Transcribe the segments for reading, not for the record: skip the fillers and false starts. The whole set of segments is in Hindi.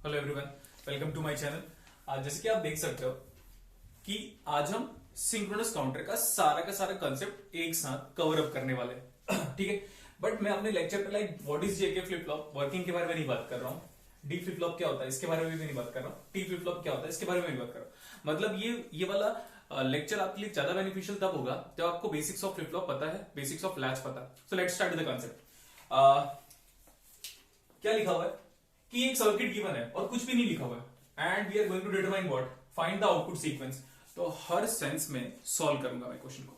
Hello everyone, welcome to my channel. जैसे कि आप देख सकते हो कि आज हम सिंक्रोनस काउंटर का सारा कंसेप्ट एक साथ कवर अप करने वाले हैं। ठीक है, बट मैं अपने लेक्चर पे like what is JK flip flop working के बारे में नहीं बात कर रहा हूँ। डी फ्लिप फ्लॉप क्या होता है इसके बारे में भी नहीं बात कर रहा हूँ। टी फ्लिप फ्लॉप क्या होता है इसके बारे में नहीं बात कर रहा हूँ। मतलब ये वाला लेक्चर आपके लिए ज्यादा बेनिफिशियल तब होगा जब आपको बेसिक्स ऑफ फ्लिप फ्लॉप पता है, बेसिक्स ऑफ लैच पता है। So let's start with the concept. क्या लिखा हुआ है कि एक सर्किट गिवन है और कुछ भी नहीं लिखा हुआ है and we are going to determine what, find the output sequence. तो हर सेंस में सॉल्व करूंगा मैं क्वेश्चन को।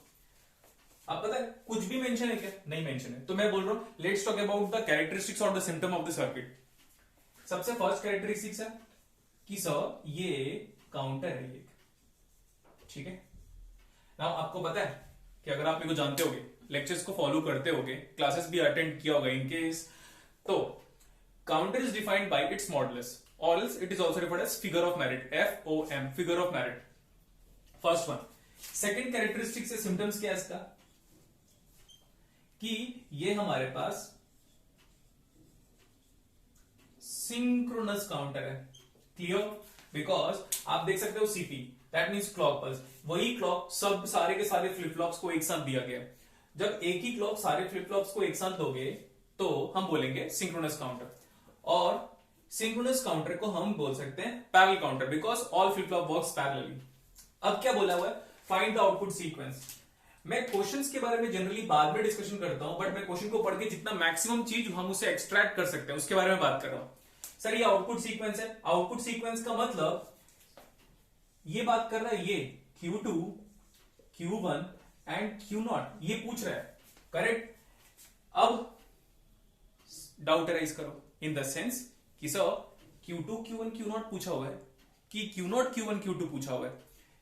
आप पता है कुछ भी मेंशन है क्या? नहीं मेंशन है। तो मैं बोल रहा हूं let's talk about the characteristics और the symptom of the circuit. सबसे फर्स्ट कैरेक्टरिस्टिक्स है कि सर ये काउंटर है ये, ठीक है। नाउ आपको पता है कि अगर आप मेरे को जानते होगे, लेक्चर्स को फॉलो करते होगे, क्लासेस भी अटेंड किया होगा इन केस, तो counter is defined by its modulus, or else it is also referred as figure of merit, FOM, figure of merit. First one. Second characteristic से symptoms क्या है इसका? कि ये हमारे पास synchronous counter है, clear? Because आप देख सकते हो CP, that means clock pulse. वही clock सब सारे के सारे फ्लिप फ्लॉप्स को एक साथ दिया गया। जब एक ही क्लॉक सारे फ्लिप फ्लॉप्स को एक साथ दोगे तो हम बोलेंगे सिंक्रोनस काउंटर। और सिंक्रोनस काउंटर को हम बोल सकते हैं parallel counter, because all flip flop works parallelly. अब क्या बोला हुआ है? Find the output sequence. मैं क्वेश्चंस के बारे में जनरली बाद में डिस्कशन करता हूं, बट मैं क्वेश्चन को पढ़ के जितना मैक्सिमम चीज हम उसे एक्सट्रैक्ट कर सकते हैं उसके बारे में बात कर रहा हूं। सर ये आउटपुट सीक्वेंस है। आउटपुट सीक्वेंस का मतलब ये बात कर रहा है ये Q2, Q1 एंड Q0 ये पूछ रहा है, करेक्ट। अब डाउट राइज करो इन द सेंस कि सर Q2, Q1, Q0 पूछा हुआ है कि Q0, Q1, Q2 पूछा हुआ है।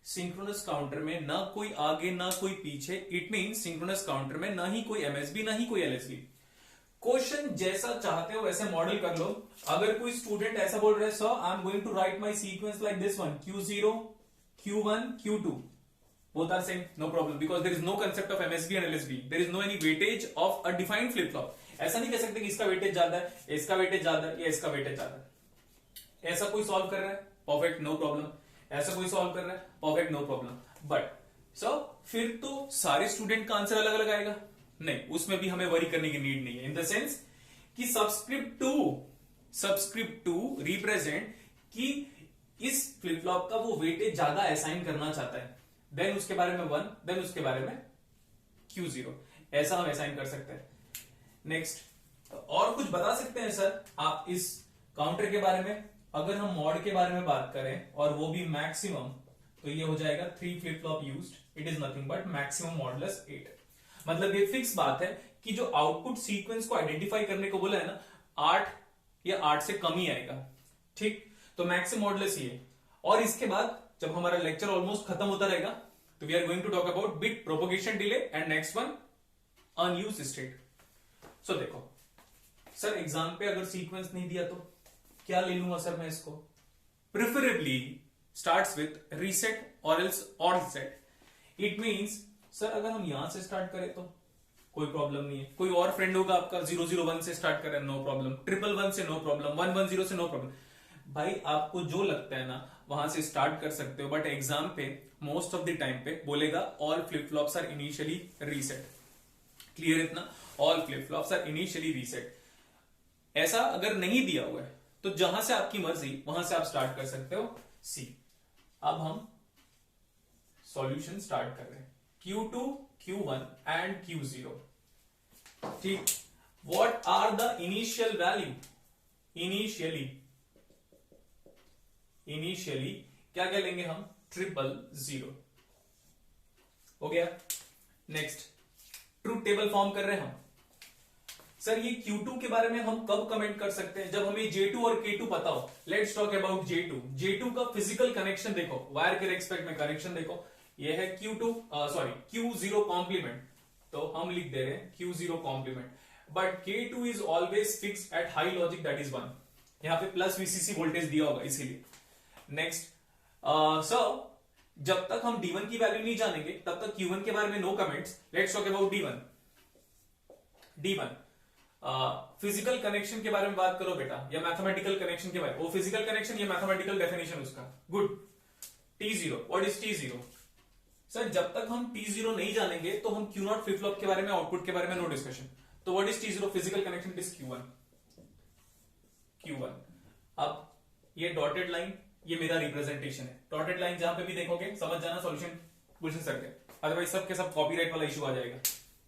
सिंक्रोनस काउंटर में ना कोई आगे ना कोई पीछे, इट मीन सिंक्रोनस काउंटर में ना ही कोई एमएसबी ना ही कोई एलएसबी। क्वेश्चन जैसा चाहते हो वैसे मॉडल कर लो। अगर कोई स्टूडेंट ऐसा बोल रहा है sir I am going to write my sequence like this one, Q0, Q1, Q2, both are same, no problem, because there is no concept of MSB and LSB. There is no any weightage of a defined flip flop. ऐसा नहीं कह सकते कि इसका वेटेज ज्यादा है, इसका वेटेज ज्यादा है या इसका वेटेज ज्यादा है। ऐसा कोई सॉल्व कर रहा है, परफेक्ट, नो प्रॉब्लम। ऐसा कोई सॉल्व कर रहा है, perfect, no problem. But so फिर तो सारे स्टूडेंट का आंसर अलग अलग आएगा? नहीं, उसमें भी हमें वरी करने की नीड नहीं है। इन द सेंस कि सबस्क्रिप्ट टू रिप्रेजेंट कि इस फ्लिप फ्लॉप का वो वेटेज ज्यादा असाइन करना चाहता है, देन उसके बारे में 1, देन उसके बारे में Q0, ऐसा हम असाइन कर सकते हैं। नेक्स्ट, और कुछ बता सकते हैं सर आप इस काउंटर के बारे में? अगर हम मॉड के बारे में बात करें और वो भी मैक्सिमम, तो ये हो जाएगा 3 flip flop used, it is nothing but maximum modulus 8। मतलब ये फिक्स बात है कि जो आउटपुट सीक्वेंस को आइडेंटिफाई करने को बोला है ना, 8 या 8 से कम ही आएगा, ठीक। तो मैक्सिमम मॉडुलस ये। और इसके बाद जब हमारा लेक्चर ऑलमोस्ट खत्म होता रहेगा तो we are going to talk about bit propagation delay and next one unused state. So देखो सर एग्जाम पे अगर सीक्वेंस नहीं दिया तो क्या ले लूंगा सर मैं इसको? प्रिफरेबली स्टार्ट्स विथ रीसेट और else odd set. It means sir अगर हम यहां से स्टार्ट करें तो कोई प्रॉब्लम नहीं है। कोई और फ्रेंड होगा आपका 001 से स्टार्ट करें, नो प्रॉब्लम। 111 से नो प्रॉब्लम, 110 से नो प्रॉब्लम। भाई आपको जो लगता है ना वहां से स्टार्ट कर सकते हो, बट एग्जाम पे मोस्ट ऑफ द टाइम पे बोलेगा all flip flops are initially reset. Clear इतना? All flip flops are initially reset. ऐसा अगर नहीं दिया हुआ है तो जहां से आपकी मर्जी वहां से आप स्टार्ट कर सकते हो सी। अब हम सॉल्यूशन स्टार्ट कर रहे हैं। Q2, Q1 एंड Q0, ठीक। What are the initial value? Initially क्या क्या लेंगे हम? 000। हो गया। नेक्स्ट, ट्रूथ टेबल फॉर्म कर रहे हैं हम। सर ये Q2 के बारे में हम कब कमेंट कर सकते हैं? जब हमें J2 और K2 पता हो। Let's talk about J2। J2 का फिजिकल कनेक्शन देखो, वायर के रेस्पेक्ट में कनेक्शन देखो। ये है Q0 कॉम्प्लीमेंट, तो हम लिख दे रहे हैं Q0 complement. But K2 is always fix at high logic, that is 1। यहां पे प्लस VCC वोल्टेज दिया होगा इसीलिए। नेक्स्ट, सर जब तक हम D1 की वैल्यू नहीं जानेंगे तब तक Q1 के बारे में no comments. Let's talk about D1। Physical connection के बारे में बात करो बेटा, या मैथमेटिकल कनेक्शन के बारे में, वो फिजिकल कनेक्शन या मैथमेटिकल डेफिनेशन उसका। Good. T0, what is T0? Sir जब तक हम T0 नहीं जानेंगे तो हम Q0 फ्लिप फ्लॉप के बारे में, आउटपुट के बारे में नो डिस्कशन। तो what is T0? Physical connection is Q1। अब ये डॉटेड लाइन, ये मेरा रिप्रेजेंटेशन है। डॉटेड लाइन जहां पे भी देखोगे समझ जाना सॉल्यूशन पूछ सकते हैं, अदरवाइज सब के सब कॉपीराइट वाला इशू आ जाएगा।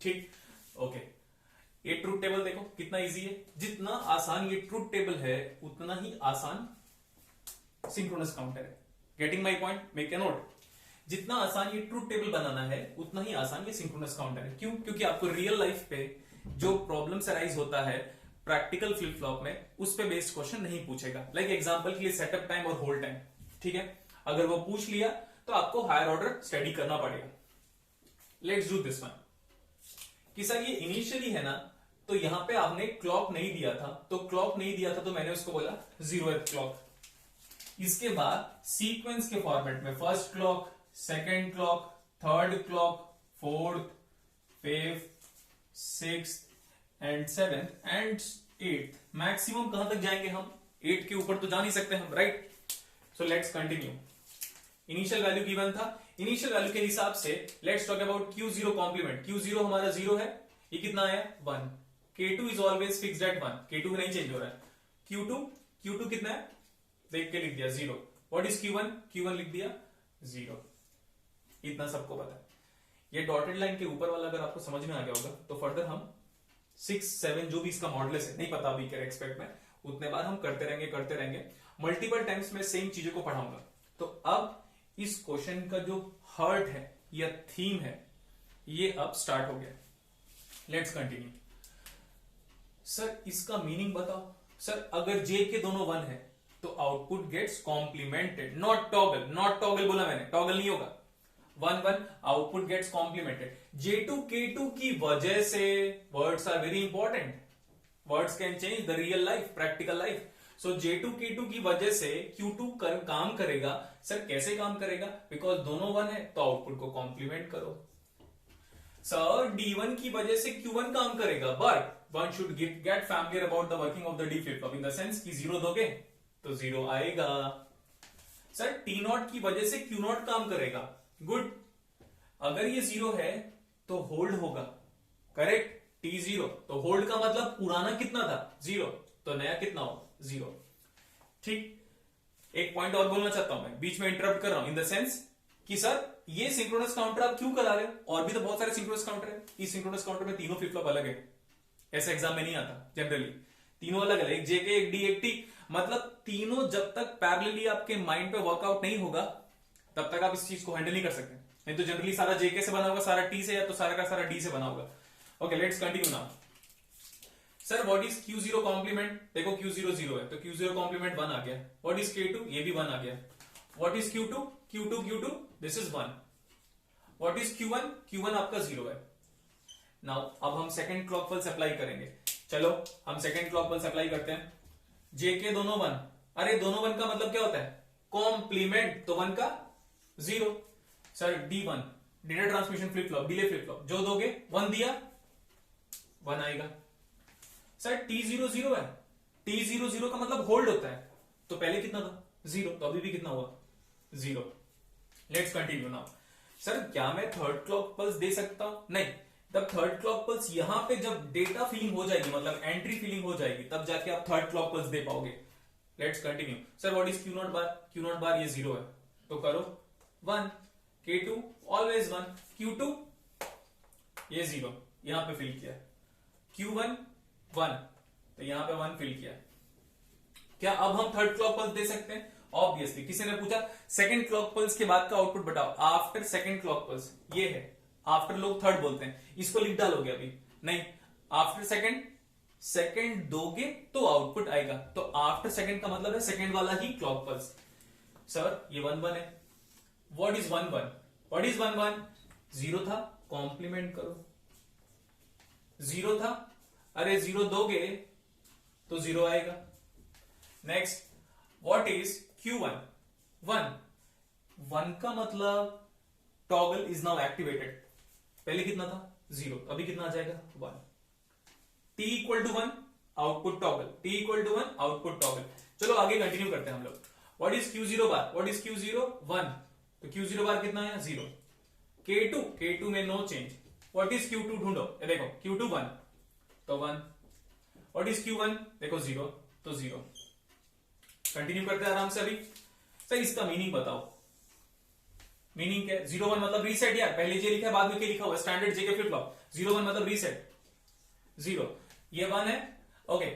ठीक, ओके। ये ट्रूथ टेबल देखो कितना इजी है। जितना आसान ये ट्रूथ टेबल है उतना ही आसान सिंक्रोनस काउंटर है। Getting my point? Make a note. जितना आसान ये ट्रूथ टेबल बनाना है उतना ही आसान ये सिंक्रोनस काउंटर है। क्यों? क्योंकि आपको रियल लाइफ पे जो प्रॉब्लम्स अराइज होता है प्रैक्टिकल फ्लिप फ्लॉप में, उस पे बेस्ड क्वेश्चन नहीं पूछेगा। लाइक एग्जांपल के लिए सेटअप टाइम और होल्ड टाइम, ठीक है, अगर वो पूछ लिया तो आपको हायर ऑर्डर स्टडी करना पड़ेगा। Let's do this one. कि सर ये इनिशियली है ना, तो यहां पे आपने क्लॉक नहीं दिया था, तो क्लॉक नहीं दिया था तो मैंने उसको बोला 0th क्लॉक। इसके बाद सीक्वेंस के फॉर्मेट में first clock, second clock, third clock, fourth, fifth, sixth and seventh and eighth. Maximum कहां तक जाएंगे हम? 8 के ऊपर तो जा नहीं सकते हम, right? So let's continue. Initial value given था, इनिशियल वैल्यू के हिसाब से let's talk about Q0 complement. Q0 हमारा 0 है, ये कितना आया? 1। K2 is always fixed at 1, K2 नहीं चेंज हो रहा है। Q2 कितना है? देख के लिख दिया 0। What is Q1? Q1 लिख दिया 0। इतना सबको पता है। ये डॉटेड लाइन के ऊपर वाला अगर आपको समझ में आ गया होगा तो फर्दर हम 6, 7 जो भी इसका मॉडुलस है, नहीं पता अभी क्या एक्सपेक्ट में, उतने बार हम करते रहेंगे। मल्टीपल टाइम्स में सेम चीजों को पढ़ाऊंगा। तो अब इस क्वेश्चन का जो हार्ट है या थीम है ये अब स्टार्ट हो गया। Let's continue. सर इसका मीनिंग बताओ। सर अगर जे के दोनों 1 है तो output gets complemented, not toggle. Not toggle बोला मैंने, टॉगल नहीं होगा। 1 1 output gets complimented. J2 K2 की वजह से, words are very important, words can change the real life, practical life. So J2 K2 की वजह से Q2 काम करेगा। सर कैसे काम करेगा? बिकॉज दोनों 1 है तो आउटपुट को कॉम्प्लीमेंट करो। सर D1 की वजह से Q1 काम करेगा, but one should get familiar about the working of the D flip flop in the sense कि 0 दोगे तो 0 आएगा। सर T0 की वजह से Q0 काम करेगा, गुड। अगर ये 0 है तो होल्ड होगा, करेक्ट। T0 तो होल्ड का मतलब पुराना कितना था? 0, तो नया कितना होगा? 0। ठीक, एक पॉइंट और बोलना चाहता हूं मैं, बीच में इंटरप्ट कर रहा हूं इन द सेंस कि सर ये सिंक्रोनस काउंटर आप क्यों करा रहे हो? और भी तो बहुत सारे सिंक्रोनस काउंटर है। इस सिंक्रोनस काउंटर में तीनों फ्लिप फ्लॉप अलग है, ऐसे एग्जाम में नहीं आता जनरली। तीनों अलग अलग, एक जेके, एक डी, एक टी, मतलब तीनों जब तक पैरेलली आपके माइंड पे वर्कआउट नहीं होगा तब तक आप इस चीज को हैंडल नहीं कर सकते। नहीं तो जनरली सारा जेके से बना होगा, सारा टी से, या तो सारा का सारा डी से बना होगा। Okay, let's continue now. Sir what is Q0 complement? देखो Q0 0 है तो Q0 कॉम्प्लीमेंट 1 आ गया। What is K2? ये भी 1 आ गया। What is Q2? This is 1। What is Q1? Q1 आपका 0 है। नाउ अब हम सेकंड क्लॉक पल्स अप्लाई करेंगे। चलो हम सेकंड क्लॉक पल्स अप्लाई करते हैं। जेके दोनों 1, अरे दोनों 1 का मतलब क्या होता है? कॉम्प्लीमेंट, तो 1 का 0। Sir D1 data transmission flip flop, delay flip flop, जो दोगे 1 दिया 1 आएगा। सर T0 0 है, T0 0 का मतलब होल्ड होता है, तो पहले कितना था? 0, तो अभी भी कितना हुआ? 0। Let's continue now. सर क्या मैं थर्ड क्लॉक पल्स दे सकता हूं? नहीं, तब थर्ड क्लॉक पल्स यहां पे जब डेटा फिलिंग हो जाएगी, मतलब एंट्री फिलिंग हो जाएगी, तब जाके आप थर्ड क्लॉक पल्स दे पाओगे। Let's continue. Sir what is Q0 bar? Q0 बार ये 0 है तो करो 1। K2 always 1। Q2 ये 0, यहां पे फिल किया। Q1 1, तो यहां पे 1 फिल किया। क्या अब हम थर्ड क्लॉक पल्स दे सकते हैं? ऑब्वियसली। किसी ने पूछा सेकंड क्लॉक पल्स के बाद का आउटपुट बताओ। आफ्टर सेकंड क्लॉक पल्स, ये है। आफ्टर लोग थर्ड बोलते हैं, इसको लिख डालोगे अभी? नहीं, आफ्टर सेकंड दोगे तो आउटपुट आएगा। तो आफ्टर सेकंड का मतलब है सेकंड वाला ही क्लॉक पल्स। सर ये 1 1 है। What is 1 1? What is 1 1? 0 था, कॉम्प्लीमेंट करो। 0 था, अरे 0 दोगे तो 0 आएगा। Next, what is Q1? 1 1 का मतलब टॉगल इज नाउ एक्टिवेटेड। पहले कितना था? 0, अभी कितना आ जाएगा? 1। T equal to 1 output toggle, T equal to 1 output toggle. चलो आगे कंटिन्यू करते हैं हम लोग। What is Q0 bar, what is Q0 1, तो Q0 बार कितना है 0। K2 में no change. What is Q2 ढूंढो, ये देखो Q2 1 तो 1, व्हाट इज Q1 देखो 0 तो 0। कंटिन्यू करते हैं आराम से। अभी सर इसका मीनिंग बताओ, मीनिंग क्या है? 0 1 मतलब रीसेट यार, पहले जे लिखा है बाद में के लिखा हुआ, स्टैंडर्ड जे के फ्लिप फ्लॉप। 0 1 मतलब रीसेट, 0 ये 1 है, ओके।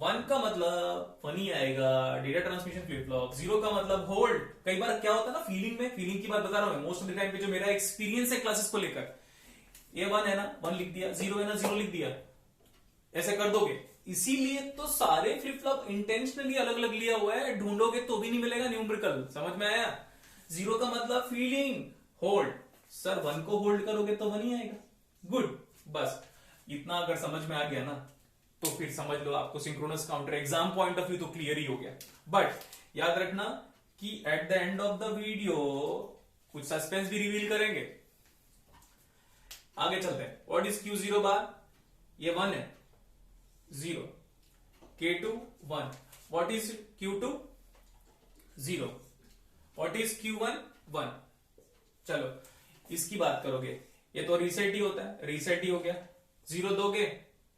1 का मतलब 1 ही आएगा, डेटा ट्रांसमिशन फ्लिप फ्लॉप। 0 का मतलब होल्ड। कई बार क्या होता है ना फीलिंग में, फीलिंग की बात बता रहा हूं मैं, मोस्ट ऑफ द टाइम पे जो मेरा एक्सपीरियंस है क्लासेस को लेकर, ये 1 है ना 1 लिख दिया, 0 है ना 0 लिख दिया, ऐसे कर दोगे। इसीलिए तो सारे फ्लिप फ्लॉप इंटेंशनली अलग अलग लिया हुआ है, ढूंढोगे तो भी नहीं मिलेगा न्यूमेरिकल। समझ में आया? 0 का मतलब फीलिंग, होल्ड। सर 1 को होल्ड करोगे तो 1 ही आएगा। गुड, बस इतना अगर समझ में आ गया ना तो फिर समझ लो आपको synchronous counter exam point of view तो क्लियर ही हो गया। बट याद रखना कि at the end of the video कुछ सस्पेंस भी रिवील करेंगे। आगे चलते हैं। व्हाट इज Q0 बार, ये 1 है 0, K2 1, what is Q2 0, what is Q1 1। चलो इसकी बात करोगे, ये तो रीसेट ही होता है, रीसेट ही हो गया। 0 दोगे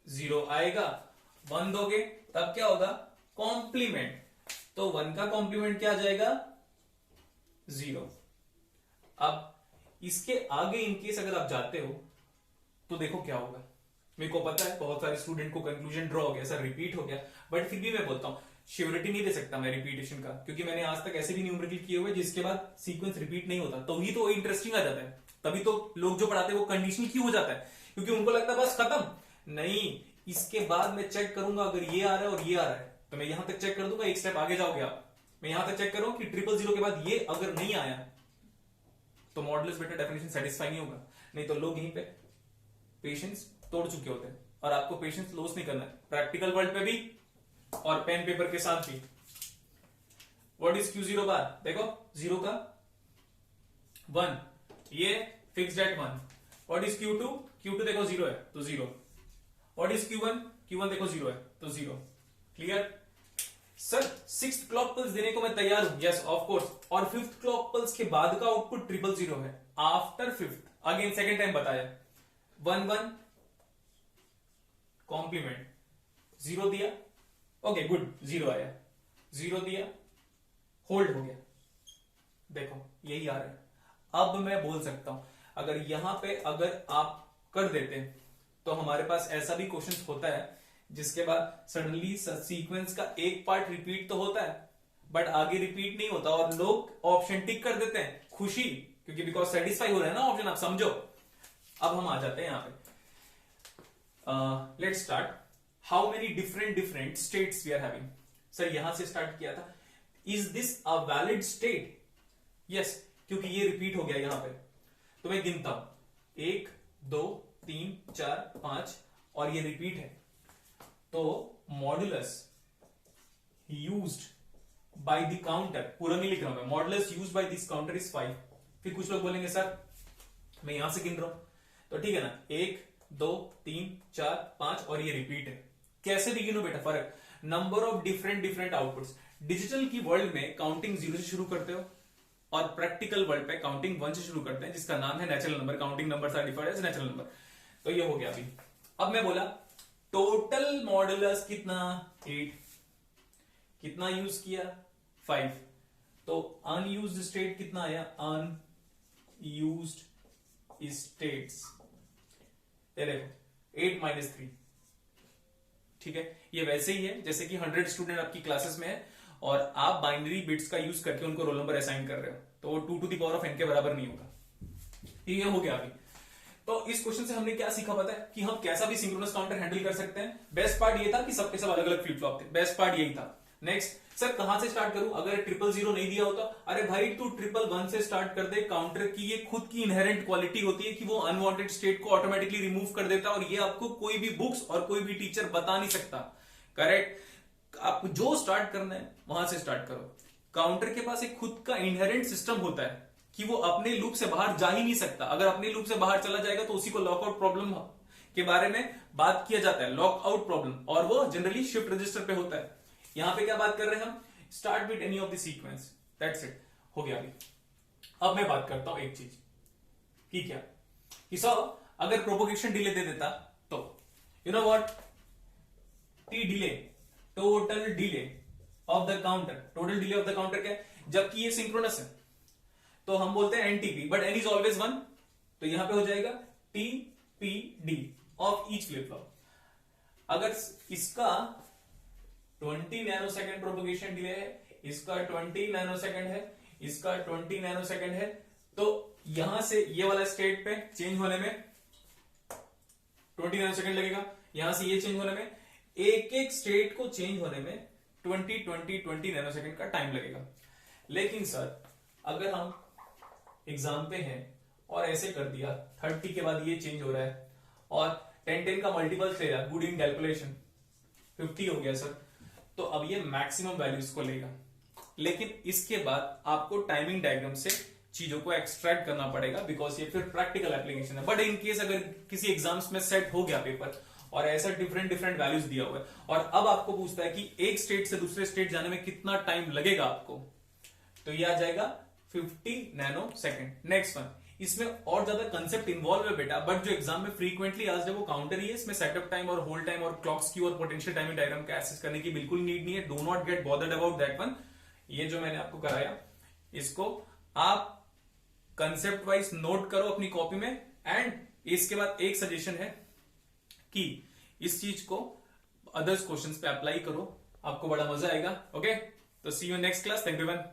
0 आएगा, 1 दोगे तब क्या होगा कॉम्प्लीमेंट, तो 1 का कॉम्प्लीमेंट क्या आ जाएगा 0। अब इसके आगे इनकेस अगर आप जाते हो तो देखो क्या होगा। मेरे को पता है बहुत सारे स्टूडेंट को कंक्लूजन ड्रॉ हो गया, सर रिपीट हो गया, बट फिर भी मैं बोलता हूं श्योरिटी नहीं दे सकता मैं रिपीटेशन का, क्योंकि मैंने आज तक ऐसे भी न्यूमेरिकल किए हुए जिसके बाद सीक्वेंस रिपीट नहीं होता, तो ही तो इंटरेस्टिंग आ जाता है। तभी तो लोग जो पढ़ाते हैं वो कंडीशनल क्यों हो जाता है, क्योंकि उनको लगता है बस खत्म नहीं, इसके बाद मैं चेक करूंगा अगर ये आ रहा है और ये आ रहा है तो मैं यहां तक चेक कर दूंगा, एक स्टेप आगे जाओगे आप। मैं यहां तक चेक करूं कि 000 के बाद ये अगर नहीं आया तो मॉडुलस बेटा डेफिनेशन सेटिस्फाई नहीं होगा। नहीं तो लोग यहीं पे पेशेंस तोड़ चुके होते हैं, और आपको पेशेंस लॉस नहीं करना है, प्रैक्टिकल वर्ल्ड पे भी और पेन पेपर के साथ भी। व्हाट इज Q0 बार, देखो 0 का 1, ये fixed at 1। What is Q2 देखो 0 है तो 0। व्हाट इज Q1 देखो 0 है तो 0। Clear? Sir 6th clock pulse देने को मैं तैयार हूं, यस ऑफ कोर्स, और 5th क्लॉक पल्स के बाद का आउटपुट 000 है। After 5th again second time बताया 1 1 कॉम्प्लीमेंट, 0 दिया, ओके गुड, 0 आया, 0 दिया, होल्ड हो गया, देखो यही आ रहा है। अब मैं बोल सकता हूं अगर यहां पे अगर आप कर देते तो हमारे पास ऐसा भी क्वेश्चन होता है जिसके बाद सडनली सीक्वेंस का एक पार्ट रिपीट तो होता है बट आगे रिपीट नहीं होता, और लोग ऑप्शन टिक कर देते हैं खुशी, क्योंकि बिकॉज सेटिस्फाई हो रहा है ना ऑप्शन, आप समझो। अब हम आ जाते हैं यहां पे, let's start. How many different states we are having. Sir यहां से स्टार्ट किया था, is this a valid state, yes, क्योंकि ये रिपीट हो गया यहां पे, तो मैं गिनता हूं 1 2 3 4 5 और ये रिपीट है, तो modulus used by the counter, पूरा नहीं लिख रहा हूं मैं, modulus used by this counter is 5। फिर कुछ लोग बोलेंगे सर मैं यहां से गिन रहा हूं, तो ठीक है ना, 1 2 3 4 5 और ये रिपीट है। कैसे भी गिनो बेटा, फर्क number of different outputs. Digital की वर्ल्ड में काउंटिंग 0 से शुरू करते हो और प्रैक्टिकल वर्ल्ड पे काउंटिंग 1 से शुरू करते हैं, जिसका नाम है natural number. Counting numbers are defined as natural number. तो ये हो गया अभी। अब मैं बोला टोटल मॉडुलस कितना 8, कितना यूज किया 5, तो अनयूज्ड स्टेट कितना आया, अनयूज्ड स्टेट्स, ये देखो 8 - 3, ठीक है। ये वैसे ही है जैसे कि 100 स्टूडेंट आपकी क्लासेस में है और आप बाइनरी बिट्स का यूज करके उनको रोल नंबर असाइन कर रहे हो, तो वो 2 to the power of n के बराबर नहीं होगा। ये हो गया अभी। तो इस क्वेश्चन से हमने क्या सीखा पता है, कि हम कैसा भी सिंक्रोनस काउंटर हैंडल कर सकते हैं। बेस्ट पार्ट ये था कि सबके सब अलग अलग फ्लिप फ्लॉप थे, बेस्ट पार्ट यही था। नेक्स्ट सर कहां से स्टार्ट करूं, अगर 000 नहीं दिया होता, अरे भाई तू 111 से स्टार्ट कर दे। काउंटर की ये खुद की इनहेरेंट क्वालिटी होती है कि वो अनवांटेड स्टेट को ऑटोमेटिकली रिमूव कर देता है, और ये आपको कोई भी बुक्स और कोई भी टीचर बता नहीं सकता। करेक्ट, आपको जो स्टार्ट करना है वहां से स्टार्ट करो। काउंटर के पास एक खुद का इनहेरेंट सिस्टम होता है कि वो अपने लूप से बाहर जा ही नहीं सकता, अगर अपने लूप से बाहर चला जाएगा तो उसी को लॉकआउट प्रॉब्लम के बारे में बात किया जाता है लॉक आउट प्रॉब्लम, और वो जनरली शिफ्ट रजिस्टर पे होता है। यहां पे क्या बात कर रहे हैं हम, start with any of the sequence, that's it, हो गया अभी। अब मैं बात करता हूं एक चीज कि क्या कि अगर प्रोपोगेशन डिले दे देता तो you know what, T delay, total delay of the counter, total delay of the counter क्या है, जबकि ये सिंक्रोनस है तो हम बोलते हैं NTP, but n is always 1, तो यहां पे हो जाएगा TPD of each flip flop. अगर इसका 20 नैनोसेकंड प्रोपोगेशन डिले है, इसका 20 नैनोसेकंड है, इसका 20 नैनोसेकंड है, तो यहां से ये वाला स्टेट पे चेंज होने में 20 नैनोसेकंड लगेगा, यहां से ये चेंज होने में, एक एक स्टेट को चेंज होने में 20 नैनोसेकंड का टाइम लगेगा। लेकिन सर अगर हम एग्जाम पे हैं और ऐसे कर दिया 30 के बाद ये चेंज हो रहा है और 10 का मल्टीपल ले रहा, गुड इन कैलकुलेशन 50 हो गया सर, तो अब ये मैक्सिमम वैल्यूज को लेगा। लेकिन इसके बाद आपको टाइमिंग डायग्राम से चीजों को एक्सट्रैक्ट करना पड़ेगा, बिकॉज ये फिर प्रैक्टिकल एप्लीकेशन है। बट इन केस अगर किसी एग्जाम्स में सेट हो गया पेपर और ऐसा डिफरेंट डिफरेंट वैल्यूज दिया हुआ है और अब आपको पूछता है कि एक स्टेट से दूसरे स्टेट जाने में कितना टाइम लगेगा आपको, तो ये आ जाएगा 50 नैनो सेकेंड। नेक्स्ट वन, इसमें और ज्यादा कंसेप्ट इन्वॉल्व है बेटा, बट जो एग्जाम में फ्रीक्वेंटली आज है वो काउंटर ही है। इसमें सेटअप टाइम और होल्ड टाइम और क्लॉक स्क्यू और पोटेंशियल टाइमिंग डायग्राम का एक्सेस करने की बिल्कुल नीड नहीं है। Do not get bothered about that one. ये जो मैंने आपको कराया इसको आप कंसेप्ट वाइज नोट करो अपनी कॉपी में, एंड इसके बाद एक सजेशन है कि इस चीज को अदर्स क्वेश्चंस पे अप्लाई करो, आपको बड़ा मजा आएगा। ओके, तो see you next class. Thank you man.